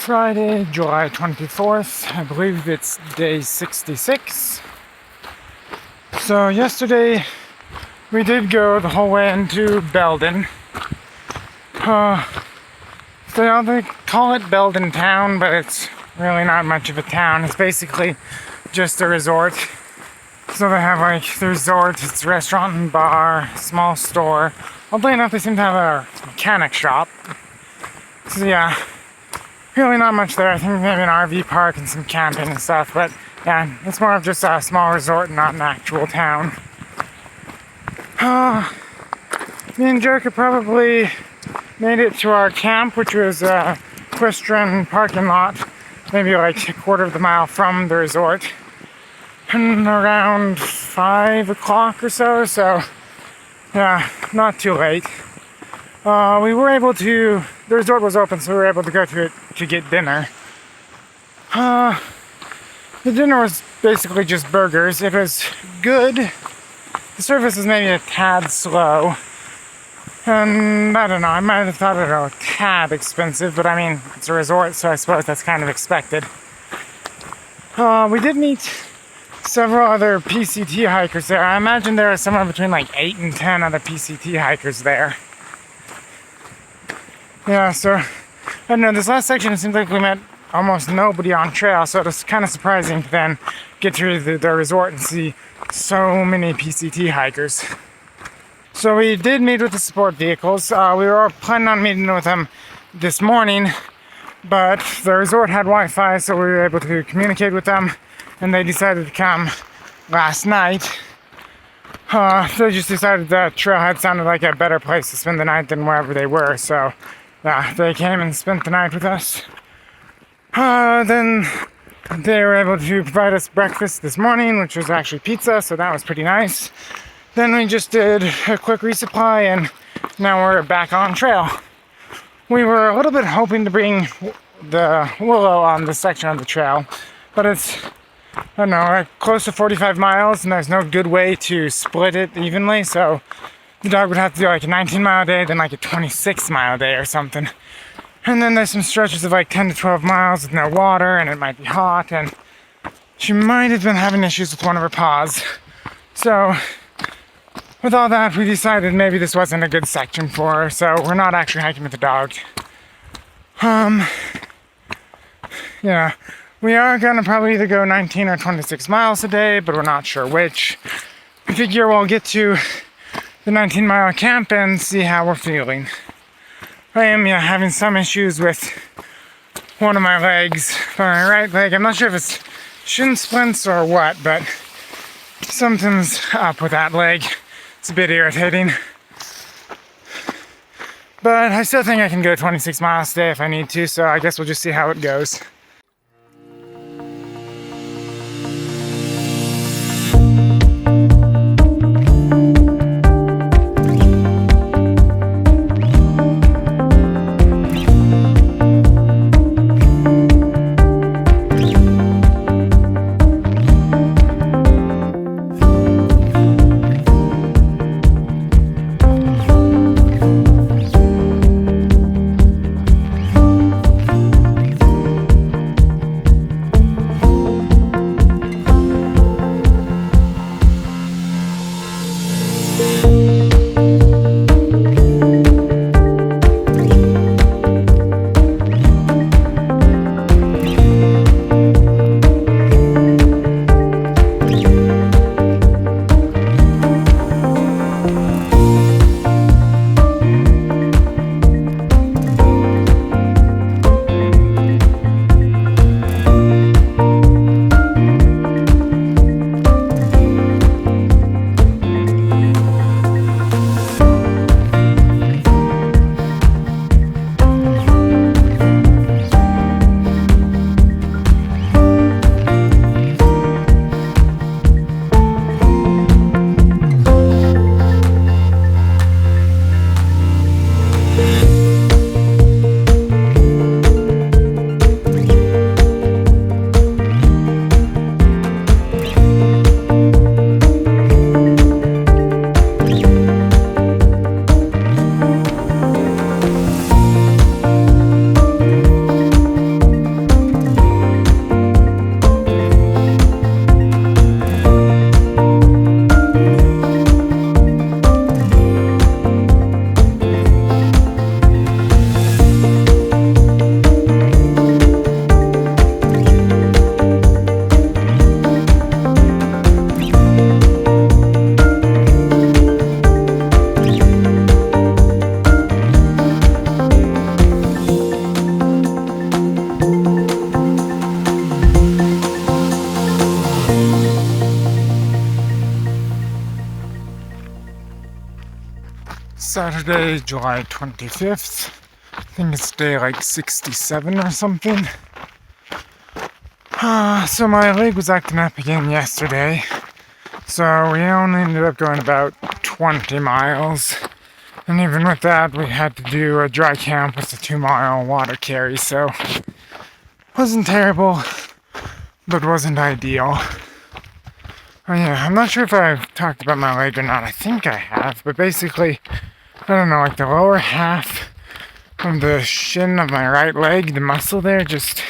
Friday, July 24th. I believe it's day 66. So yesterday we did go the whole way into Belden. They call it Belden Town, but it's really not much of a town. It's basically just a resort. So they have the resort, it's a restaurant and bar, small store. Oddly enough, they seem to have a mechanic shop. So yeah, really not much there. I think maybe an RV park and some camping and stuff, but yeah, it's more of just a small resort, not an actual town. Me and Jerica probably made it to our camp, which was a equestrian parking lot, maybe like a quarter of the mile from the resort, and around 5 o'clock or so, yeah, not too late. We were able to, the resort was open, so we were able to go to it to get dinner. The dinner was basically just burgers. It was good. The service was maybe a tad slow. And I don't know, I might have thought it a tad expensive, but I mean, it's a resort, so I suppose that's kind of expected. We did meet several other PCT hikers there. I imagine there are somewhere between like 8 and 10 other PCT hikers there. Yeah, so, I don't know, this last section it seems like we met almost nobody on trail, so it was kind of surprising to then get to the resort and see so many PCT hikers. So we did meet with the support vehicles. We were planning on meeting with them this morning, but the resort had Wi-Fi, so we were able to communicate with them, and they decided to come last night. They just decided that trailhead sounded like a better place to spend the night than wherever they were, so yeah, they came and spent the night with us. Then they were able to provide us breakfast this morning, which was actually pizza, so that was pretty nice. Then we just did a quick resupply, and now we're back on trail. We were a little bit hoping to bring the willow on this section of the trail, but it's, I don't know, like close to 45 miles, and there's no good way to split it evenly, so the dog would have to do like a 19-mile day, then like a 26-mile day or something. And then there's some stretches of like 10 to 12 miles with no water, and it might be hot, and she might have been having issues with one of her paws. So with all that, we decided maybe this wasn't a good section for her, so we're not actually hiking with the dog. Yeah, we are gonna probably either go 19 or 26 miles a day, but we're not sure which. I figure we'll get to the 19-mile camp and see how we're feeling. I am having some issues with one of my legs, my right leg. I'm not sure if it's shin splints or what, but something's up with that leg. It's a bit irritating. But I still think I can go 26 miles a day if I need to, so I guess we'll just see how it goes. Saturday, July 25th. I think it's day like 67 or something. So my leg was acting up again yesterday. So we only ended up going about 20 miles. And even with that, we had to do a dry camp with a 2-mile water carry. So wasn't terrible, but wasn't ideal. Oh yeah, I'm not sure if I've talked about my leg or not. I think I have, but basically, I don't know, like the lower half of the shin of my right leg, the muscle there, just,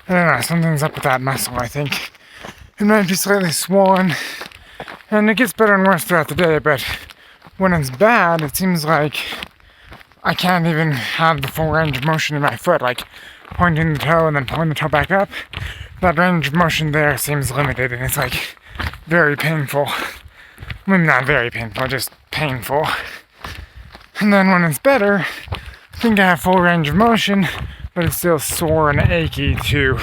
I don't know, something's up with that muscle, I think. It might be slightly swollen, and it gets better and worse throughout the day, but when it's bad, it seems like I can't even have the full range of motion in my foot, like pointing the toe and then pulling the toe back up. That range of motion there seems limited, and it's like very painful. Maybe not very painful, just painful. And then when it's better, I think I have full range of motion, but it's still sore and achy to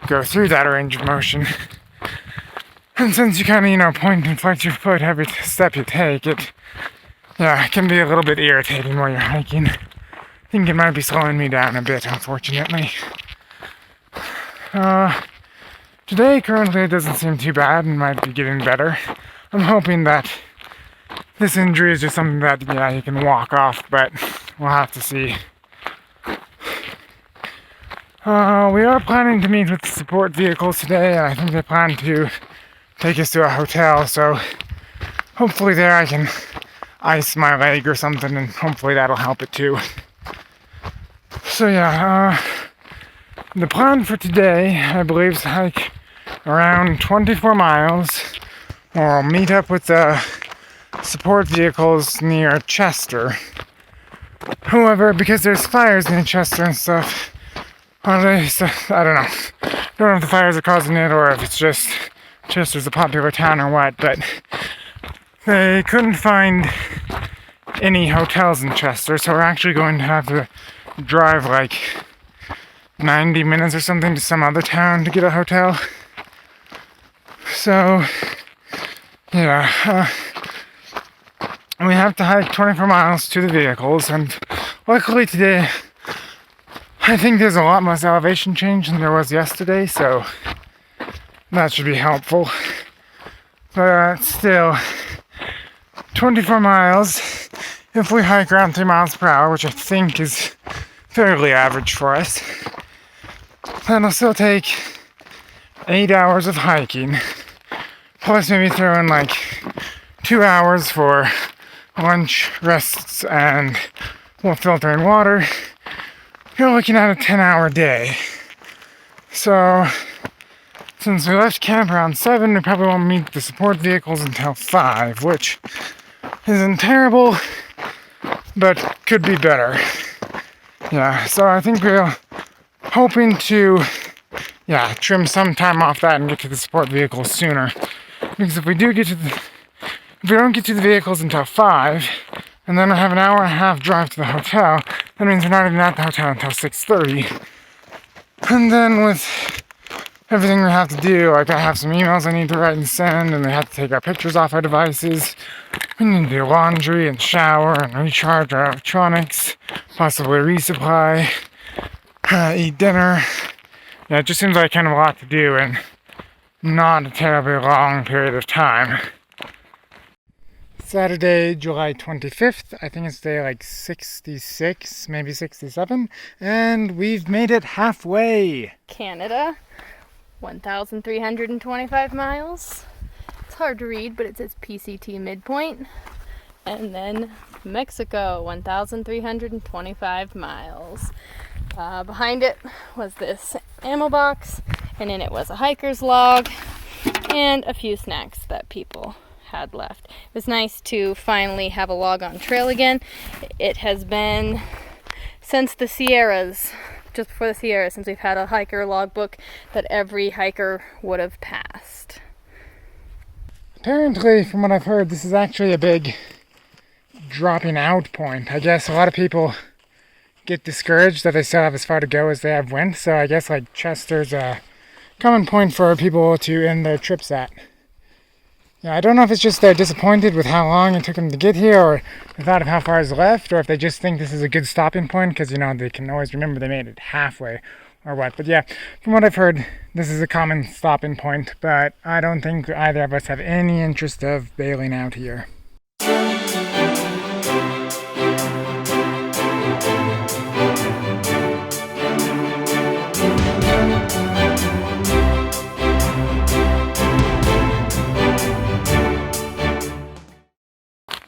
go through that range of motion. And since you kind of, point and flex your foot every step you take, it can be a little bit irritating while you're hiking. I think it might be slowing me down a bit, unfortunately. Today, currently, it doesn't seem too bad and might be getting better. I'm hoping that this injury is just something that, you can walk off, but we'll have to see. We are planning to meet with the support vehicles today, and I think they plan to take us to a hotel, so hopefully there I can ice my leg or something, and hopefully that'll help it too. So the plan for today, I believe, is to hike around 24 miles, or I'll meet up with the support vehicles near Chester. However, because there's fires near Chester and stuff, I don't know. I don't know if the fires are causing it or if it's just Chester's a popular town or what, but they couldn't find any hotels in Chester, so we're actually going to have to drive like 90 minutes or something to some other town to get a hotel. So, we have to hike 24 miles to the vehicles, and luckily today, I think there's a lot less elevation change than there was yesterday, so that should be helpful. But still, 24 miles, if we hike around 3 miles per hour, which I think is fairly average for us, that'll still take 8 hours of hiking, plus maybe throw in like 2 hours for lunch, rests, and filtering water. You're looking at a 10-hour day. So, since we left camp around 7, we probably won't meet the support vehicles until 5, which isn't terrible, but could be better. So I think we're hoping to trim some time off that and get to the support vehicles sooner. Because if we don't get to the vehicles until 5, and then I have an hour and a half drive to the hotel, that means we're not even at the hotel until 6:30. And then with everything we have to do, like I have some emails I need to write and send, and we have to take our pictures off our devices. We need to do laundry and shower and recharge our electronics, possibly resupply, eat dinner. It just seems like kind of a lot to do and not a terribly long period of time. Saturday, July 25th, I think it's day like 66, maybe 67, and we've made it halfway. Canada, 1,325 miles. It's hard to read, but it says PCT midpoint. And then Mexico, 1,325 miles. Behind it was this ammo box, and in it was a hiker's log and a few snacks that people had left. It was nice to finally have a log on trail again. It has been since the Sierras, just before the Sierras, since we've had a hiker logbook that every hiker would have passed. Apparently, from what I've heard, this is actually a big dropping out point. I guess a lot of people get discouraged that they still have as far to go as they have went, so I guess like Chester's a common point for people to end their trips at. Yeah, I don't know if it's just they're disappointed with how long it took them to get here, or the thought of how far is left, or if they just think this is a good stopping point because, they can always remember they made it halfway or what. But yeah, from what I've heard, this is a common stopping point, but I don't think either of us have any interest of bailing out here.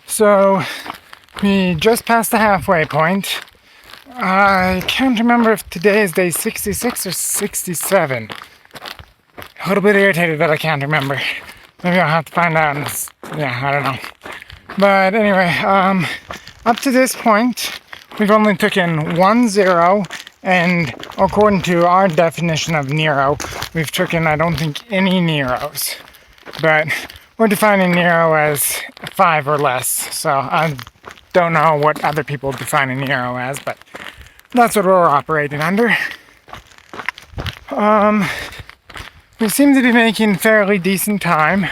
So, we just passed the halfway point. I can't remember if today is day 66 or 67. A little bit irritated that I can't remember. Maybe I'll have to find out. I don't know. But anyway, up to this point, we've only taken 1 0, and according to our definition of Nero, we've taken, I don't think, any Neros. But we're defining Nero as 5 or less, so I don't know what other people define a Nero as, but that's what we're operating under. We seem to be making fairly decent time.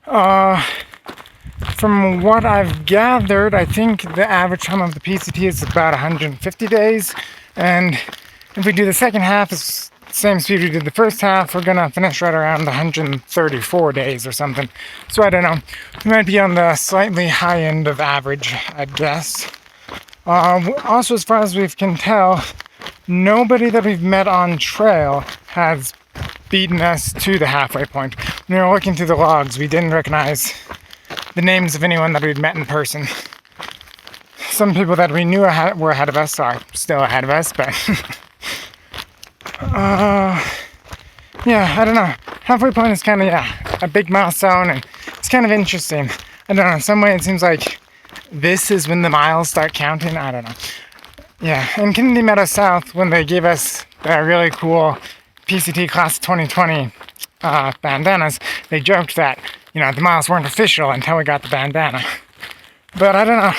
From what I've gathered, I think the average time of the PCT is about 150 days, and if we do the second half, it's same speed we did the first half, we're gonna finish right around 134 days or something. So I don't know. We might be on the slightly high end of average, I'd guess. Also, as far as we can tell, nobody that we've met on trail has beaten us to the halfway point. When we were looking through the logs, we didn't recognize the names of anyone that we'd met in person. Some people that we knew were ahead of us are still ahead of us, but yeah, I don't know. Halfway point is kind of, a big milestone, and it's kind of interesting. I don't know, in some way it seems like this is when the miles start counting. I don't know. Yeah, in Kennedy Meadow South, when they gave us the really cool PCT Class 2020 bandanas, they joked that, the miles weren't official until we got the bandana. But I don't know,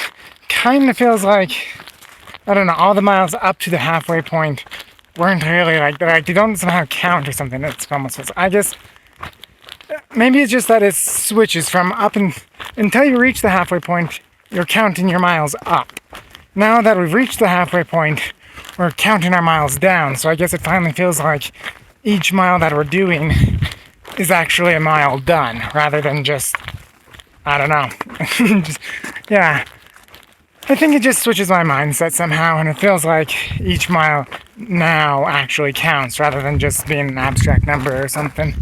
kind of feels like, all the miles up to the halfway point weren't really like they don't somehow count or something. It's almost, I guess, maybe it's just that it switches from up until you reach the halfway point, you're counting your miles up. Now that we've reached the halfway point, we're counting our miles down. So I guess it finally feels like each mile that we're doing is actually a mile done, rather than just, I don't know. Yeah. I think it just switches my mindset somehow, and it feels like each mile now actually counts rather than just being an abstract number or something.